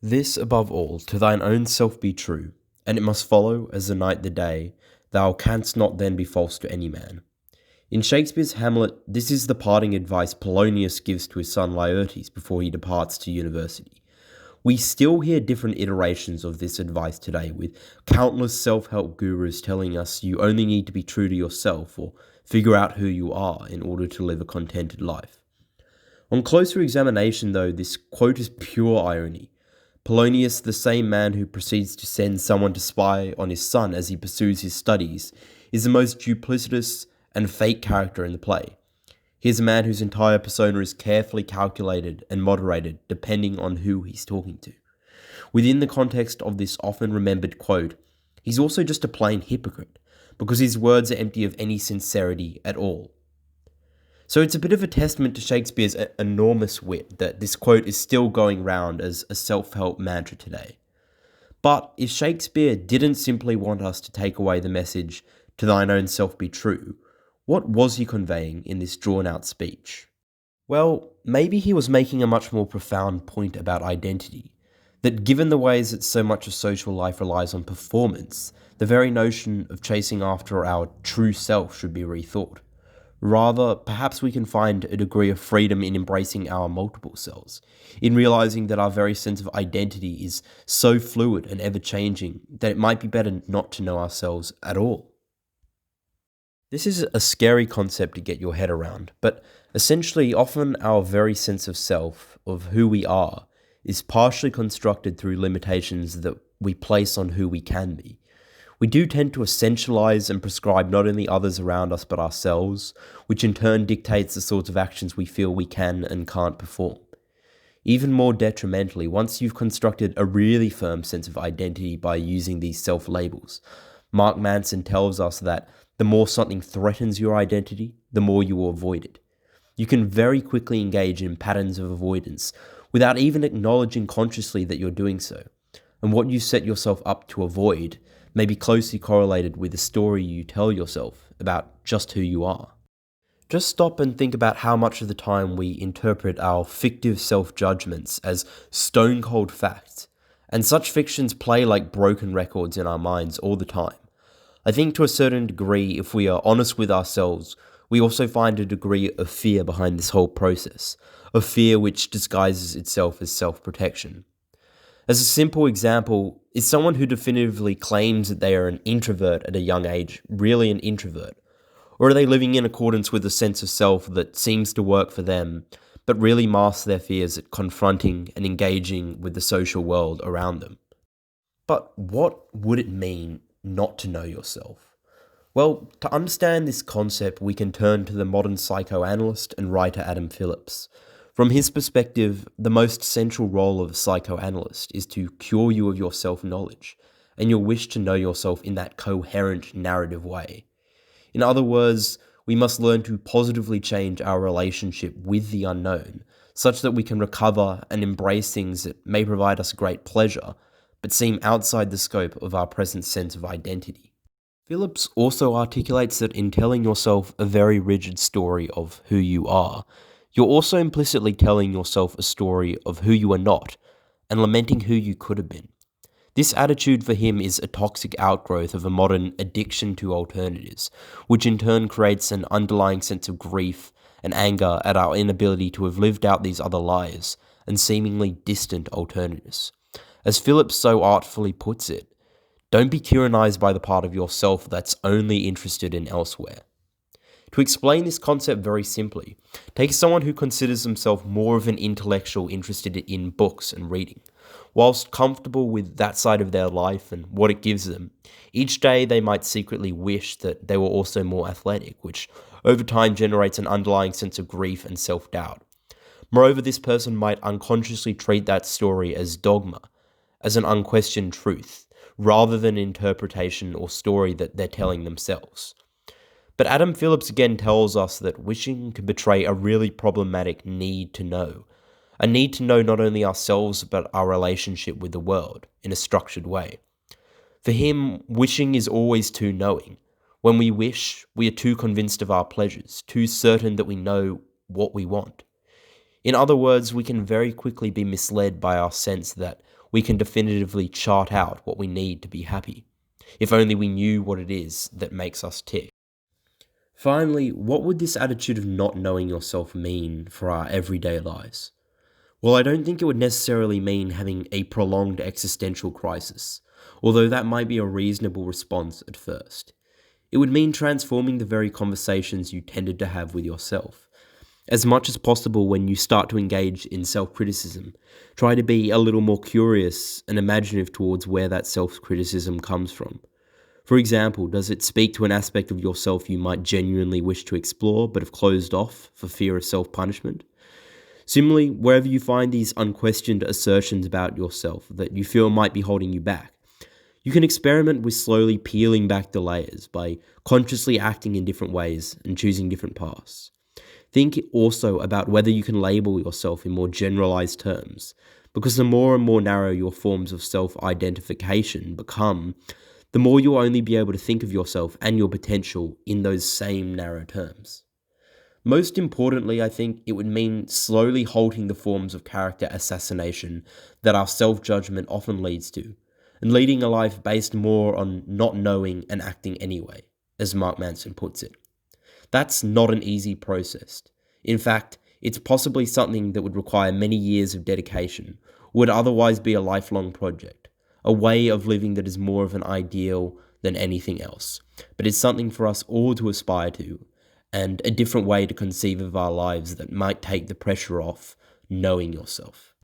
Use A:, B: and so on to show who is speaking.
A: This above all, to thine own self be true, and it must follow, as the night the day, thou canst not then be false to any man. In Shakespeare's Hamlet, this is the parting advice Polonius gives to his son Laertes before he departs to university. We still hear different iterations of this advice today, with countless self-help gurus telling us you only need to be true to yourself or figure out who you are in order to live a contented life. On closer examination, though, this quote is pure irony. Polonius, the same man who proceeds to send someone to spy on his son as he pursues his studies, is the most duplicitous and fake character in the play. He is a man whose entire persona is carefully calculated and moderated depending on who he's talking to. Within the context of this often remembered quote, he's also just a plain hypocrite, because his words are empty of any sincerity at all. So it's a bit of a testament to Shakespeare's enormous wit that this quote is still going round as a self-help mantra today. But if Shakespeare didn't simply want us to take away the message, "To thine own self be true," what was he conveying in this drawn-out speech? Well, maybe he was making a much more profound point about identity, that given the ways that so much of social life relies on performance, the very notion of chasing after our true self should be rethought. Rather, perhaps we can find a degree of freedom in embracing our multiple selves, in realizing that our very sense of identity is so fluid and ever-changing that it might be better not to know ourselves at all. This is a scary concept to get your head around, but essentially often our very sense of self, of who we are, is partially constructed through limitations that we place on who we can be. We do tend to essentialize and prescribe not only others around us but ourselves, which in turn dictates the sorts of actions we feel we can and can't perform. Even more detrimentally, once you've constructed a really firm sense of identity by using these self-labels, Mark Manson tells us that the more something threatens your identity, the more you will avoid it. You can very quickly engage in patterns of avoidance without even acknowledging consciously that you're doing so. And what you set yourself up to avoid may be closely correlated with the story you tell yourself about just who you are. Just stop and think about how much of the time we interpret our fictive self-judgments as stone-cold facts, and such fictions play like broken records in our minds all the time. I think to a certain degree, if we are honest with ourselves, we also find a degree of fear behind this whole process, of fear which disguises itself as self-protection. As a simple example, is someone who definitively claims that they are an introvert at a young age really an introvert? Or are they living in accordance with a sense of self that seems to work for them, but really masks their fears at confronting and engaging with the social world around them? But what would it mean not to know yourself? Well, to understand this concept, we can turn to the modern psychoanalyst and writer Adam Phillips. From his perspective, the most central role of a psychoanalyst is to cure you of your self-knowledge and your wish to know yourself in that coherent narrative way. In other words, we must learn to positively change our relationship with the unknown, such that we can recover and embrace things that may provide us great pleasure, but seem outside the scope of our present sense of identity. Phillips also articulates that in telling yourself a very rigid story of who you are, you're also implicitly telling yourself a story of who you are not, and lamenting who you could have been. This attitude for him is a toxic outgrowth of a modern addiction to alternatives, which in turn creates an underlying sense of grief and anger at our inability to have lived out these other lives and seemingly distant alternatives. As Phillips so artfully puts it, don't be tyrannized by the part of yourself that's only interested in elsewhere. To explain this concept very simply, take someone who considers themselves more of an intellectual interested in books and reading. Whilst comfortable with that side of their life and what it gives them, each day they might secretly wish that they were also more athletic, which over time generates an underlying sense of grief and self-doubt. Moreover, this person might unconsciously treat that story as dogma, as an unquestioned truth, rather than an interpretation or story that they're telling themselves. But Adam Phillips again tells us that wishing can betray a really problematic need to know. A need to know not only ourselves but our relationship with the world in a structured way. For him, wishing is always too knowing. When we wish, we are too convinced of our pleasures, too certain that we know what we want. In other words, we can very quickly be misled by our sense that we can definitively chart out what we need to be happy. If only we knew what it is that makes us tick. Finally, what would this attitude of not knowing yourself mean for our everyday lives? Well, I don't think it would necessarily mean having a prolonged existential crisis, although that might be a reasonable response at first. It would mean transforming the very conversations you tended to have with yourself. As much as possible, when you start to engage in self-criticism, try to be a little more curious and imaginative towards where that self-criticism comes from. For example, does it speak to an aspect of yourself you might genuinely wish to explore but have closed off for fear of self-punishment? Similarly, wherever you find these unquestioned assertions about yourself that you feel might be holding you back, you can experiment with slowly peeling back the layers by consciously acting in different ways and choosing different paths. Think also about whether you can label yourself in more generalized terms, because the more and more narrow your forms of self-identification become, the more you'll only be able to think of yourself and your potential in those same narrow terms. Most importantly, I think it would mean slowly halting the forms of character assassination that our self-judgment often leads to, and leading a life based more on not knowing and acting anyway, as Mark Manson puts it. That's not an easy process. In fact, it's possibly something that would require many years of dedication, or would otherwise be a lifelong project, a way of living that is more of an ideal than anything else, but it's something for us all to aspire to, and a different way to conceive of our lives that might take the pressure off knowing yourself.